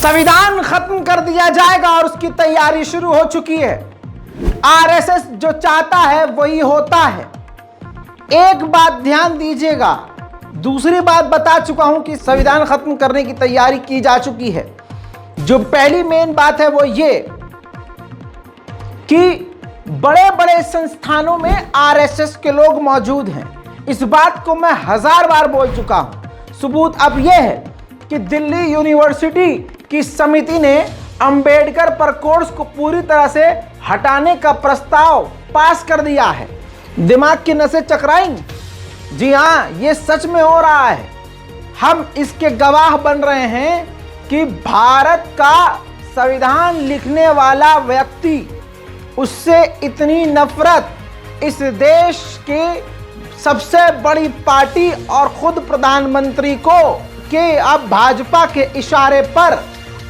संविधान खत्म कर दिया जाएगा और उसकी तैयारी शुरू हो चुकी है। आरएसएस जो चाहता है वही होता है। एक बात ध्यान दीजिएगा, दूसरी बात बता चुका हूं कि संविधान खत्म करने की तैयारी की जा चुकी है। जो पहली मेन बात है वो ये कि बड़े बड़े संस्थानों में आरएसएस के लोग मौजूद हैं। इस बात को मैं 1000 बार बोल चुका हूं। सबूत अब यह है कि दिल्ली यूनिवर्सिटी की समिति ने अंबेडकर पर कोर्स को पूरी तरह से हटाने का प्रस्ताव पास कर दिया है। दिमाग की नसें चकराएंगी। जी हाँ, ये सच में हो रहा है। हम इसके गवाह बन रहे हैं कि भारत का संविधान लिखने वाला व्यक्ति, उससे इतनी नफरत इस देश के सबसे बड़ी पार्टी और खुद प्रधानमंत्री को कि अब भाजपा के इशारे पर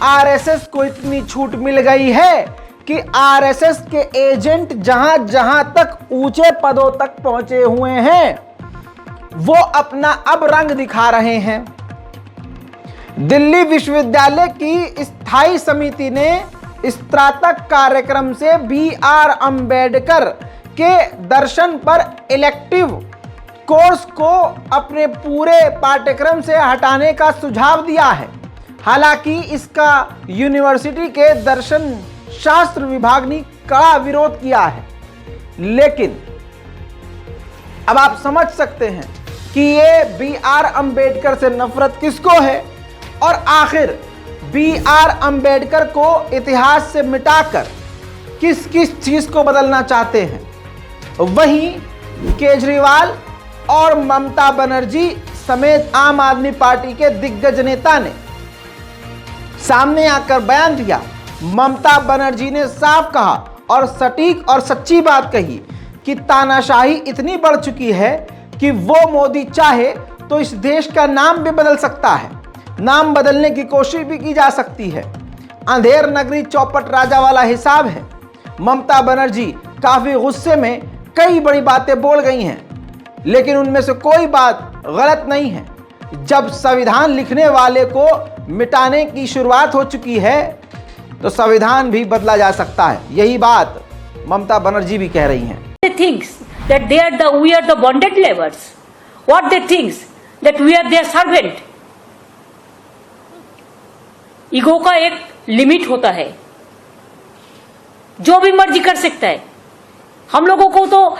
आरएसएस को इतनी छूट मिल गई है कि आरएसएस के एजेंट जहां जहां तक ऊंचे पदों तक पहुंचे हुए हैं वो अपना अब रंग दिखा रहे हैं। दिल्ली विश्वविद्यालय की स्थायी समिति ने स्नातक कार्यक्रम से BR अंबेडकर के दर्शन पर इलेक्टिव कोर्स को अपने पूरे पाठ्यक्रम से हटाने का सुझाव दिया है। हालांकि इसका यूनिवर्सिटी के दर्शन शास्त्र विभाग ने कड़ा विरोध किया है। लेकिन अब आप समझ सकते हैं कि ये BR अंबेडकर से नफरत किसको है और आखिर BR अंबेडकर को इतिहास से मिटाकर किस किस चीज को बदलना चाहते हैं। वहीं केजरीवाल और ममता बनर्जी समेत आम आदमी पार्टी के दिग्गज नेता ने सामने आकर बयान दिया। ममता बनर्जी ने साफ कहा और सटीक और सच्ची बात कही कि तानाशाही इतनी बढ़ चुकी है कि वो मोदी चाहे तो इस देश का नाम भी बदल सकता है। नाम बदलने की कोशिश भी की जा सकती है। अंधेर नगरी चौपट राजा वाला हिसाब है। ममता बनर्जी काफी गुस्से में कई बड़ी बातें बोल गई हैं, लेकिन उनमें से कोई बात गलत नहीं है। जब संविधान लिखने वाले को मिटाने की शुरुआत हो चुकी है तो संविधान भी बदला जा सकता है। यही बात ममता बनर्जी भी कह रही हैं। They think that we are the bonded laborers. What they think that we are their servant. Ego का एक लिमिट होता है, जो भी मर्जी कर सकता है। हम लोगों को तो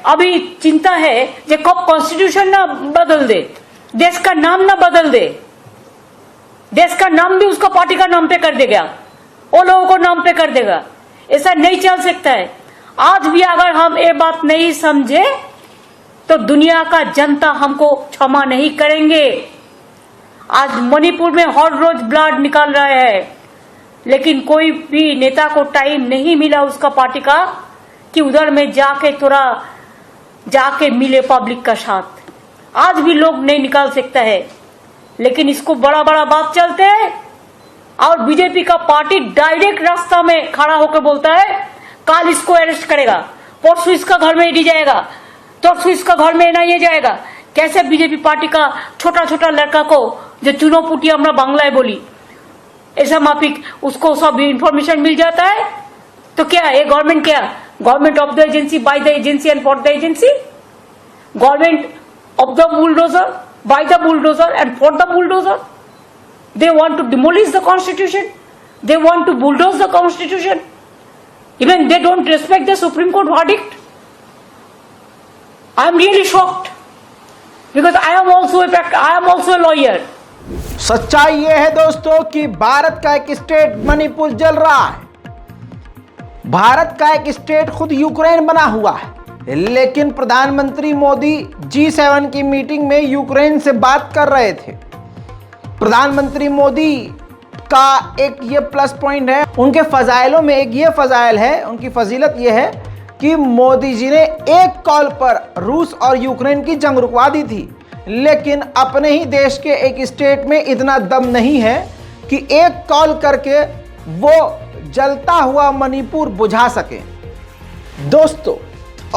अभी चिंता है कि कब कॉन्स्टिट्यूशन ना बदल दे, देश का नाम ना बदल दे, देश का नाम भी उसका पार्टी का नाम पे कर देगा, वो लोगों को नाम पे कर देगा। ऐसा नहीं चल सकता है। आज भी अगर हम ये बात नहीं समझे तो दुनिया का जनता हमको क्षमा नहीं करेंगे। आज मणिपुर में हर रोज ब्लड निकाल रहा है, लेकिन कोई भी नेता को टाइम नहीं मिला उसका पार्टी का कि उधर में जाके मिले पब्लिक का साथ। आज भी लोग नहीं निकाल सकता है, लेकिन इसको बड़ा बड़ा बात चलते हैं। और बीजेपी का पार्टी डायरेक्ट रास्ता में खड़ा होकर बोलता है कल इसको अरेस्ट करेगा, परसों इसका घर में ईडी जाएगा, परसों इसका घर में एनआईए जाएगा। कैसे बीजेपी पार्टी का छोटा छोटा लड़का को जो चुनाव पुटी हमरा बांग्लाय बोली ऐसा माफिक उसको सब इंफॉर्मेशन मिल जाता है। तो क्या ये गवर्नमेंट, क्या government of the agency, by the agency and for the agency, government of the bulldozer, by the bulldozer and for the bulldozer. They want to demolish the constitution. They want to bulldoze the constitution. Even they don't respect the Supreme Court verdict. I am really shocked because I am also a lawyer. सच्चाई ये है दोस्तों कि भारत का एक state Manipur जल रहा है। भारत का एक स्टेट खुद यूक्रेन बना हुआ है, लेकिन प्रधानमंत्री मोदी G7 की मीटिंग में यूक्रेन से बात कर रहे थे। प्रधानमंत्री मोदी का एक ये प्लस पॉइंट है, उनके फजाइलों में एक ये फजाइल है, उनकी फजीलत ये है कि मोदी जी ने एक कॉल पर रूस और यूक्रेन की जंग रुकवा दी थी। लेकिन अपने ही देश के एक स्टेट में इतना दम नहीं है कि एक कॉल करके वो जलता हुआ मणिपुर बुझा सके। दोस्तों,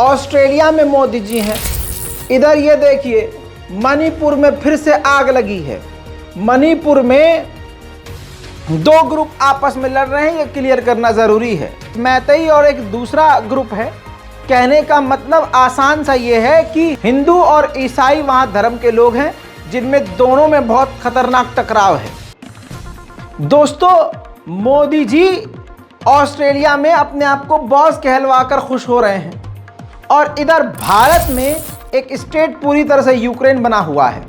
ऑस्ट्रेलिया में मोदी जी हैं, इधर ये देखिए मणिपुर में फिर से आग लगी है। मणिपुर में दो ग्रुप आपस में लड़ रहे हैं, ये क्लियर करना ज़रूरी है। मैतेई और एक दूसरा ग्रुप है। कहने का मतलब आसान सा ये है कि हिंदू और ईसाई वहाँ धर्म के लोग हैं, जिनमें दोनों में बहुत खतरनाक टकराव है। दोस्तों, मोदी जी ऑस्ट्रेलिया में अपने आप को बॉस कहलवाकर खुश हो रहे हैं, और इधर भारत में एक स्टेट पूरी तरह से यूक्रेन बना हुआ है।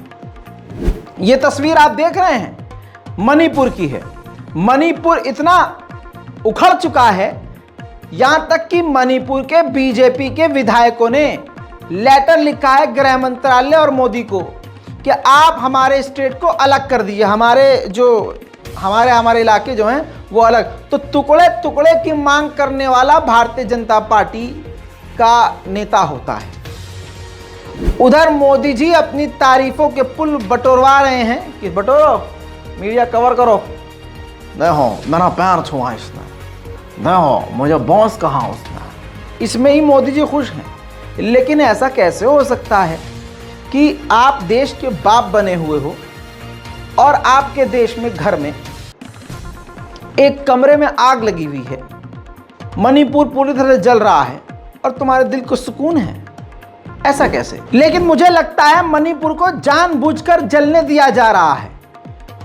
ये तस्वीर आप देख रहे हैं, मणिपुर की है। मणिपुर इतना उखड़ चुका है, यहां तक कि मणिपुर के बीजेपी के विधायकों ने लेटर लिखा है गृह मंत्रालय और मोदी को कि आप हमारे स्टेट को अलग कर दीजिए, हमारे इलाके जो हैं वो अलग। तो टुकड़े टुकड़े की मांग करने वाला भारतीय जनता पार्टी का नेता होता है। उधर मोदी जी अपनी तारीफों के पुल बटोरवा रहे हैं कि बटोरो, मीडिया कवर करो। देखो मेरा पैर छुआ इसने, देखो मुझे बॉस कहा उसने। इसमें ही मोदी जी खुश हैं। लेकिन ऐसा कैसे हो सकता है कि आप देश के बाप बने हुए हो और आपके देश में घर में एक कमरे में आग लगी हुई है, मणिपुर पूरी तरह से जल रहा है और तुम्हारे दिल को सुकून है? ऐसा कैसे? लेकिन मुझे लगता है मणिपुर को जानबूझकर जलने दिया जा रहा है,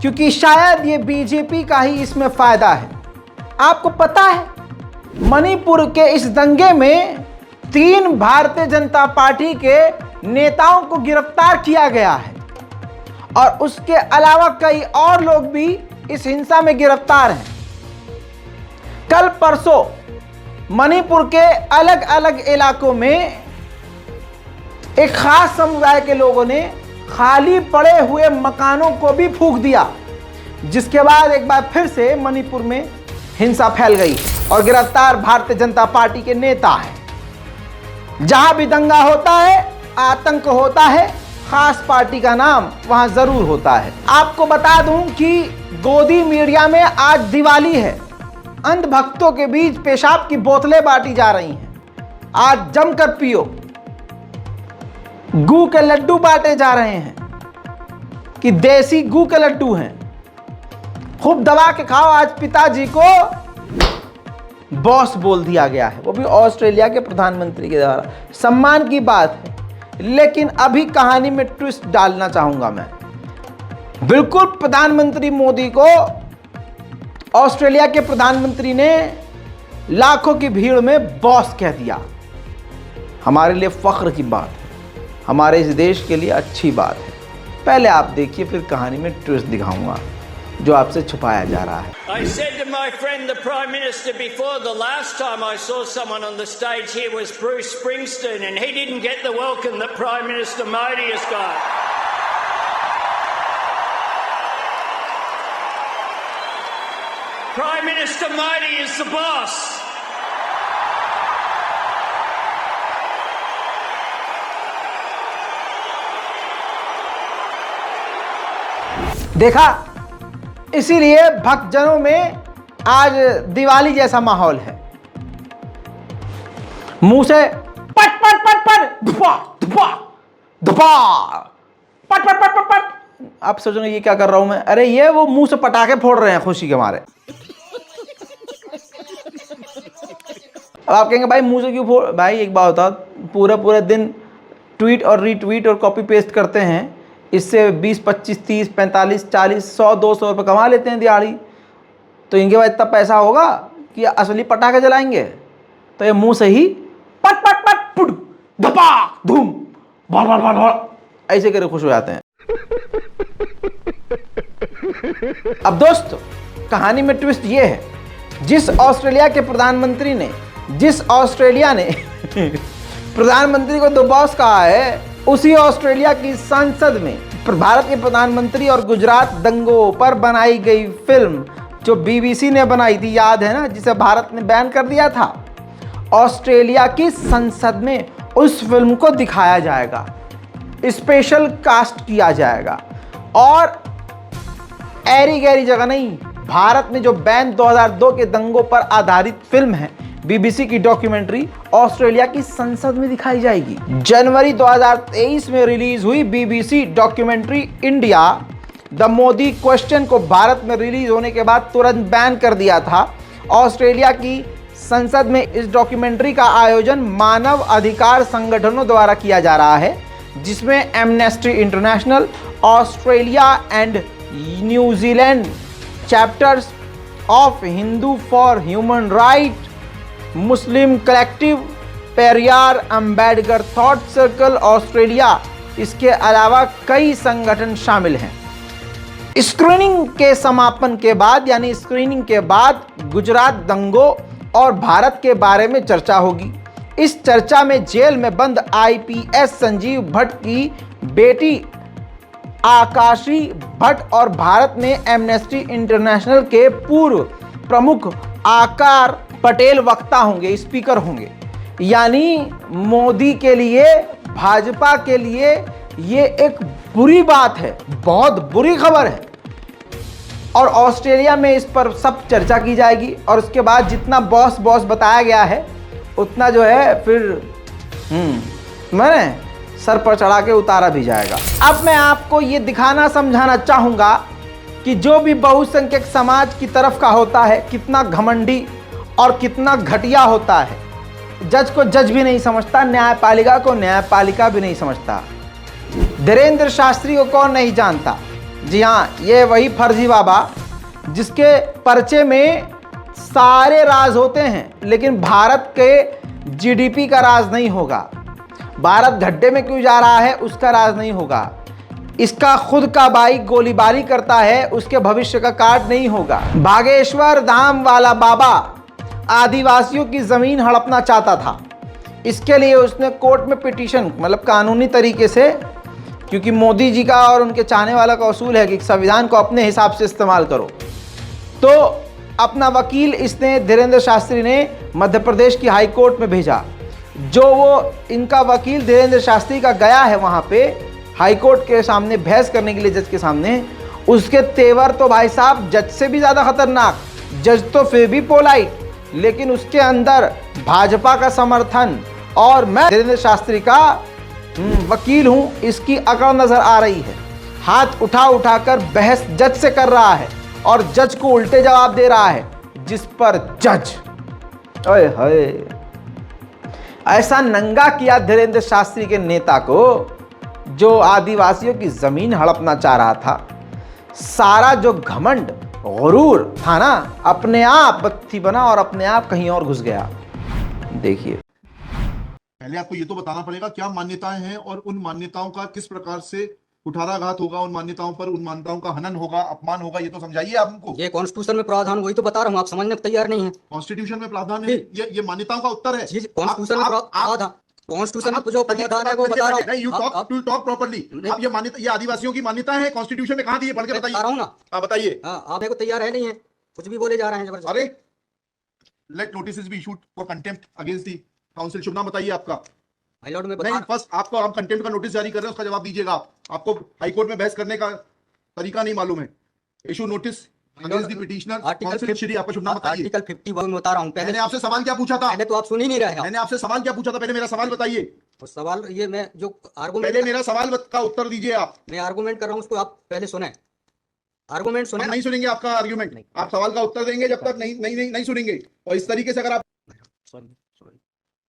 क्योंकि शायद ये बीजेपी का ही इसमें फायदा है। आपको पता है, मणिपुर के इस दंगे में 3 भारतीय जनता पार्टी के नेताओं को गिरफ्तार किया गया है, और उसके अलावा कई और लोग भी इस हिंसा में गिरफ्तार हैं। कल परसों मणिपुर के अलग अलग इलाकों में एक खास समुदाय के लोगों ने खाली पड़े हुए मकानों को भी फूंक दिया, जिसके बाद एक बार फिर से मणिपुर में हिंसा फैल गई और गिरफ्तार भारतीय जनता पार्टी के नेता हैं। जहां भी दंगा होता है, आतंक होता है, खास पार्टी का नाम वहां जरूर होता है। आपको बता दूं कि गोदी मीडिया में आज दिवाली है। अंधभक्तों के बीच पेशाब की बोतलें बांटी जा रही हैं। आज जमकर पियो। गू के लड्डू बांटे जा रहे हैं कि देसी गू के लड्डू हैं, खूब दबा के खाओ। आज पिताजी को बॉस बोल दिया गया है, वो भी ऑस्ट्रेलिया के प्रधानमंत्री के द्वारा। सम्मान की बात है, लेकिन अभी कहानी में ट्विस्ट डालना चाहूंगा मैं। बिल्कुल प्रधानमंत्री मोदी को ऑस्ट्रेलिया के प्रधानमंत्री ने लाखों की भीड़ में बॉस कह दिया। हमारे लिए फख्र की बात है, हमारे इस देश के लिए अच्छी बात है। पहले आप देखिए, फिर कहानी में ट्विस्ट दिखाऊंगा जो आपसे छुपाया जा रहा है। I said to my friend the Prime Minister before, the last time I saw someone on the stage here was Bruce Springsteen, and he didn't get the welcome that Prime Minister Modi has got. Prime Minister Modi is the boss. देखा, इसीलिए भक्तजनों में आज दिवाली जैसा माहौल है। मुंह से पट पट पट पट धुपा धुपा धुपा पट पट पट पट पट। आप सोचोगे ये क्या कर रहा हूं मैं? अरे ये वो मुंह से पटाखे फोड़ रहे हैं खुशी के मारे। अब आप कहेंगे भाई मुंह से क्यों फोड़? भाई एक बात होता, पूरा दिन ट्वीट और रीट्वीट और कॉपी पेस्ट करते हैं, इससे 20, 25, 30, 45, 40, 100, 200 रुपये कमा लेते हैं दिहाड़ी। तो इनके पास इतना पैसा होगा कि असली पटाखे जलाएंगे? तो ये मुंह से ही पट पट पट पुट धपा धूम भड़ भड़ भड़ भड़ ऐसे करके खुश हो जाते हैं। अब दोस्तों, कहानी में ट्विस्ट ये है, जिस ऑस्ट्रेलिया ने प्रधानमंत्री को दो बॉस कहा है, उसी ऑस्ट्रेलिया की संसद में भारत के प्रधानमंत्री और गुजरात दंगों पर बनाई गई फिल्म जो बीबीसी ने बनाई थी, याद है ना, जिसे भारत ने बैन कर दिया था। ऑस्ट्रेलिया की संसद में उस फिल्म को दिखाया जाएगा, स्पेशल कास्ट किया जाएगा। और ऐरी गैरी जगह नहीं, भारत में जो बैन 2002 के दंगों पर आधारित फिल्म है, बीबीसी की डॉक्यूमेंट्री, ऑस्ट्रेलिया की संसद में दिखाई जाएगी। जनवरी 2023 में रिलीज हुई BBC documentary India the Modi question को भारत में रिलीज होने के बाद तुरंत बैन कर दिया था। ऑस्ट्रेलिया की संसद में इस डॉक्यूमेंट्री का आयोजन मानव अधिकार संगठनों द्वारा किया जा रहा है, जिसमें amnesty international, Australia and New Zealand chapters of Hindu for human right, Muslim collective, Periyar Ambedkar thought circle Australia, इसके अलावा कई संगठन शामिल हैं। स्क्रीनिंग के समापन के बाद यानी स्क्रीनिंग के बाद गुजरात दंगों और भारत के बारे में चर्चा होगी। इस चर्चा में जेल में बंद आईपीएस संजीव भट्ट की बेटी आकाशी भट्ट और भारत में एमनेस्टी इंटरनेशनल के पूर्व प्रमुख आकार पटेल वक्ता होंगे, स्पीकर होंगे। यानी मोदी के लिए, भाजपा के लिए ये एक बुरी बात है, बहुत बुरी खबर है। और ऑस्ट्रेलिया में इस पर सब चर्चा की जाएगी और उसके बाद जितना बॉस बॉस बताया गया है उतना जो है फिर मैंने सर पर चढ़ा के उतारा भी जाएगा। अब मैं आपको ये दिखाना समझाना चाहूँगा कि जो भी बहुसंख्यक समाज की तरफ का होता है कितना घमंडी और कितना घटिया होता है। जज को जज भी नहीं समझता, न्यायपालिका को न्यायपालिका भी नहीं समझता। धीरेन्द्र शास्त्री को कौन नहीं जानता? जी हाँ, ये वही फर्जी बाबा जिसके पर्चे में सारे राज होते हैं लेकिन भारत के जीडीपी का राज नहीं होगा। भारत गड्ढे में क्यों जा रहा है उसका राज नहीं होगा। इसका खुद का भाई गोलीबारी करता है उसके भविष्य का कार्ड नहीं होगा। बागेश्वर धाम वाला बाबा आदिवासियों की जमीन हड़पना चाहता था। इसके लिए उसने कोर्ट में पिटीशन, मतलब कानूनी तरीके से, क्योंकि मोदी जी का और उनके चाहने वाला का उसूल है कि संविधान को अपने हिसाब से इस्तेमाल करो, तो अपना वकील इसने धीरेन्द्र शास्त्री ने मध्य प्रदेश की हाई कोर्ट में भेजा। जो वो इनका वकील धीरेन्द्र शास्त्री का गया है वहाँ पे हाई कोर्ट के सामने बहस करने के लिए, जज के सामने, उसके तेवर तो भाई साहब जज से भी ज़्यादा खतरनाक। जज तो फिर भी पोलाइट, लेकिन उसके अंदर भाजपा का समर्थन और मैं धीरेन्द्र शास्त्री का वकील हूं, इसकी अकड़ नजर आ रही है। हाथ उठा उठाकर बहस जज से कर रहा है और जज को उल्टे जवाब दे रहा है, जिस पर जज ओए होए ऐसा नंगा किया धीरेन्द्र शास्त्री के नेता को जो आदिवासियों की जमीन हड़पना चाह रहा था। सारा जो घमंड गुरूर था ना, अपने आप बत्ती बना और अपने आप कहीं और घुस गया। देखिए, पहले आपको ये तो बताना पड़ेगा क्या मान्यताएं हैं और उन मान्यताओं का किस प्रकार से कुठाराघात होगा, उन मान्यताओं पर, उन मान्यताओं का हनन होगा, अपमान होगा, ये तो समझाइए आप हमको। ये कॉन्स्टिट्यूशन में प्रावधान, वही तो बता रहा हूँ, आप समझने को तैयार नहीं है। कॉन्स्टिट्यूशन में प्रावधान है, ये मान्यताओं का उत्तर है। कॉन्स्टिट्यूशन में प्रावधान, कॉन्स्टिट्यूशन में जो प्रावधान है वो बता रहा हूँ। You talk properly. आप ये मान्यता, ये आदिवासियों की मान्यता है, कॉन्स्टिट्यूशन में कहाँ दी है, पढ़ के बताइए। बता रहा हूँ ना, आप बताइए। आप को तैयार है नहीं है, कुछ भी बोले जा रहे हैं जबरदस्त। अरे let notice be issued for contempt against the council. शुभ नाम बताइए आपका। हाई लॉर्ड में नहीं, फर्स्ट आपको, हम कंटेम्प्ट का नोटिस जारी कर रहे हैं, उसका जवाब दीजिएगा आप। आपको हाईकोर्ट में बहस करने का तरीका नहीं मालूम है। Issue notice against the petitioner council. Shri आपका शुभ नाम बताइए। आर्टिकल 51 में बता रहा हूँ। मैंने आपसे सवाल क्या पूछा था? पहले तो आप सुन ही नहीं रहे हैं। मैंने आपसे सवाल क्या पूछा था? पहले मेरा सवाल बताइए। तो सवाल ये मैं जो आर्गुमेंट, पहले मेरा सवाल का उत्तर दीजिए आप। मैं आर्गुमेंट कर रहा हूँ उसको आप पहले सुने। आर्गुमेंट सुने। नहीं सुनेंगे आपका आर्ग्यूमेंट। आप सवाल का उत्तर देंगे जब तक नहीं सुनेंगे। और इस तरीके से अगर आप,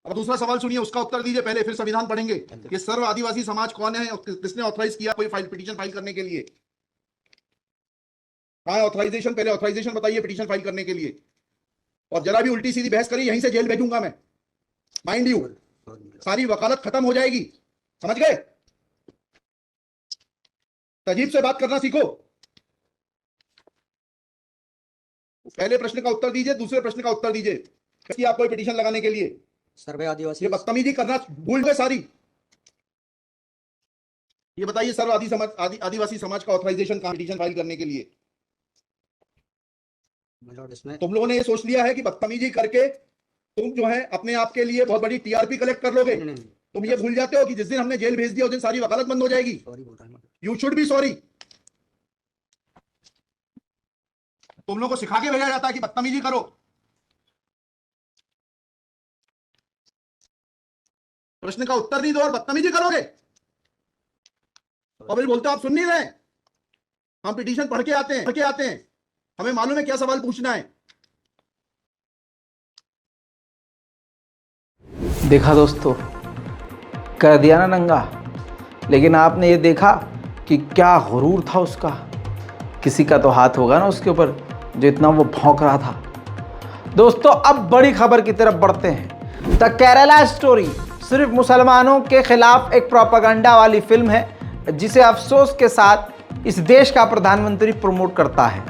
अब दूसरा सवाल सुनिए, उसका उत्तर दीजिए पहले, फिर संविधान पढ़ेंगे। ये सर्व आदिवासी समाज कौन है और किसने ऑथराइज किया कोई पिटीशन फाइल करने के लिए? कहाँ है ऑथराइजेशन? पहले ऑथराइजेशन बताइए पिटीशन फाइल करने के लिए। और जरा भी उल्टी सीधी बहस करी, यहीं से जेल भेजूंगा मैं, माइंड यू। सारी वकालत खत्म हो जाएगी, समझ गए? तजीब से बात करना सीखो। पहले प्रश्न का उत्तर दीजिए, दूसरे प्रश्न का उत्तर दीजिए। कि आप कोई पिटीशन लगाने के लिए सर्वे आदिवासी, ये बदतमीजी करना भूल गए सारी। ये बताइए, सर्व आदिवासी समाज का ऑथराइजेशन कहां पिटीशन फाइल करने के लिए? तुम लोगों ने ये सोच लिया है कि बदतमीजी करके तुम जो है अपने आप के लिए बहुत बड़ी टीआरपी कलेक्ट कर लोगे। तुम ये भूल जाते हो कि जिस दिन हमने जेल भेज दिया उस दिन सारी वकालत बंद हो जाएगी। You should be sorry. तुम लोगों को सिखा के भेजा जाता है कि बदतमीजी करो। प्रश्न का उत्तर नहीं दो और बदतमीजी करोगे, और फिर बोलते हो आप सुन नहीं रहे। हम पिटीशन पढ़ के आते हैं, हमें मालूम है क्या सवाल पूछना है। देखा दोस्तों, कर दिया ना नंगा। लेकिन आपने ये देखा कि क्या गुरूर था उसका। किसी का तो हाथ होगा ना उसके ऊपर जो इतना वो भौंक रहा था। दोस्तों, अब बड़ी खबर की तरफ बढ़ते हैं। द केरला स्टोरी सिर्फ मुसलमानों के खिलाफ एक प्रोपेगेंडा वाली फिल्म है जिसे अफसोस के साथ इस देश का प्रधानमंत्री प्रमोट करता है।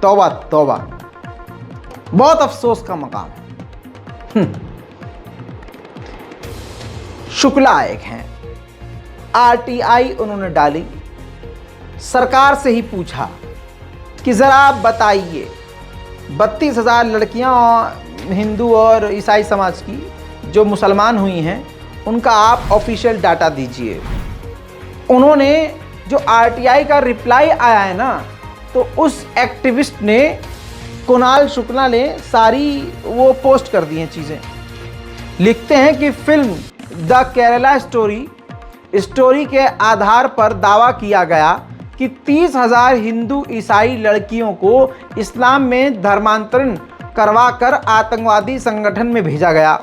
तौबा तौबा, बहुत अफसोस का मकाम है। शुक्ला एक हैं, आरटीआई उन्होंने डाली, सरकार से ही पूछा कि ज़रा आप बताइए 32,000 लड़कियां हिंदू और ईसाई समाज की जो मुसलमान हुई हैं उनका आप ऑफिशियल डाटा दीजिए। उन्होंने जो आरटीआई का रिप्लाई आया है ना, तो उस एक्टिविस्ट ने, कुणाल शुक्ला ने सारी वो पोस्ट कर दी हैं चीज़ें। लिखते हैं कि फिल्म द केरला स्टोरी के आधार पर दावा किया गया कि 30,000 हिंदू ईसाई लड़कियों को इस्लाम में धर्मांतरण करवाकर आतंकवादी संगठन में भेजा गया।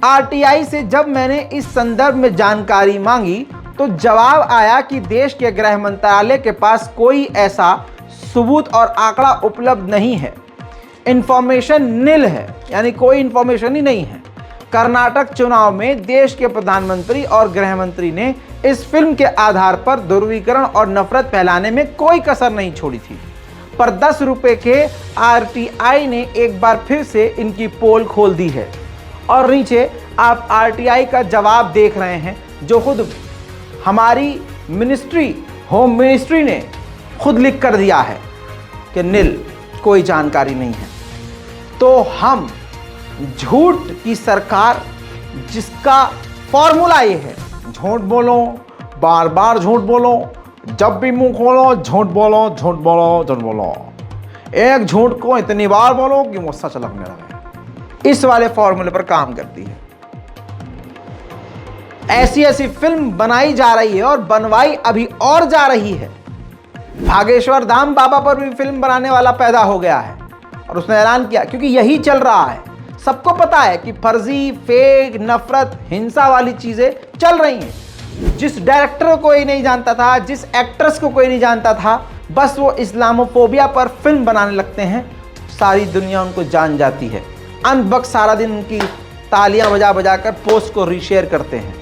आरटीआई से जब मैंने इस संदर्भ में जानकारी मांगी तो जवाब आया कि देश के गृह मंत्रालय के पास कोई ऐसा सबूत और आंकड़ा उपलब्ध नहीं है। इंफॉर्मेशन नील है, यानी कोई इंफॉर्मेशन ही नहीं है। कर्नाटक चुनाव में देश के प्रधानमंत्री और गृह मंत्री ने इस फिल्म के आधार पर ध्रुवीकरण और नफरत फैलाने में कोई कसर नहीं छोड़ी थी। पर 10 रुपए के आरटीआई ने एक बार फिर से इनकी पोल खोल दी है। और नीचे आप आरटीआई का जवाब देख रहे हैं जो खुद हमारी मिनिस्ट्री, होम मिनिस्ट्री ने खुद लिख कर दिया है कि नील, कोई जानकारी नहीं है। तो हम झूठ की सरकार, जिसका फॉर्मूला ये है, झूठ बोलो, बार बार झूठ बोलो, जब भी मुंह खोलो झूठ बोलो, झूठ बोलो, झूठ बोलो, एक झूठ को इतनी बार बोलो कि वो सच लगने लगे। इस वाले फॉर्मूले पर काम करती है। ऐसी ऐसी फिल्म बनाई जा रही है और बनवाई अभी और जा रही है। भागेश्वर धाम बाबा पर भी फिल्म बनाने वाला पैदा हो गया है और उसने ऐलान किया, क्योंकि यही चल रहा है। सबको पता है कि फर्जी, फेक, नफरत, हिंसा वाली चीजें चल रही हैं। जिस डायरेक्टर को कोई नहीं जानता था, जिस एक्ट्रेस को कोई नहीं जानता था, बस वो इस्लामोफोबिया पर फिल्म बनाने लगते हैं, सारी दुनिया उनको जान जाती है। अनबक सारा दिन उनकी तालियां बजा बजा कर पोस्ट को रीशेयर करते हैं।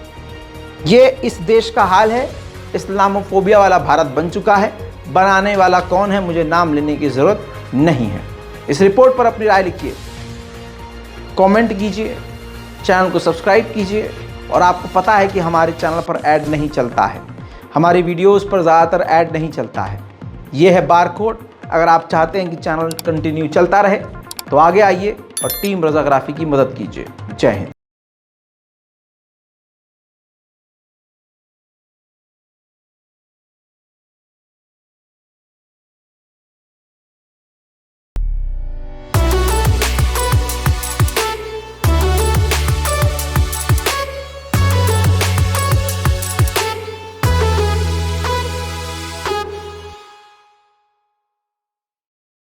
ये इस देश का हाल है। इस्लामोफोबिया वाला भारत बन चुका है। बनाने वाला कौन है मुझे नाम लेने की ज़रूरत नहीं है। इस रिपोर्ट पर अपनी राय लिखिए, कमेंट कीजिए, चैनल को सब्सक्राइब कीजिए। और आपको पता है कि हमारे चैनल पर ऐड नहीं चलता है, हमारी वीडियोस पर ज़्यादातर ऐड नहीं चलता है। ये है बारकोड। अगर आप चाहते हैं कि चैनल कंटिन्यू चलता रहे तो आगे आइए और टीम रज़ाग्राफी की मदद कीजिए। जय हिंद।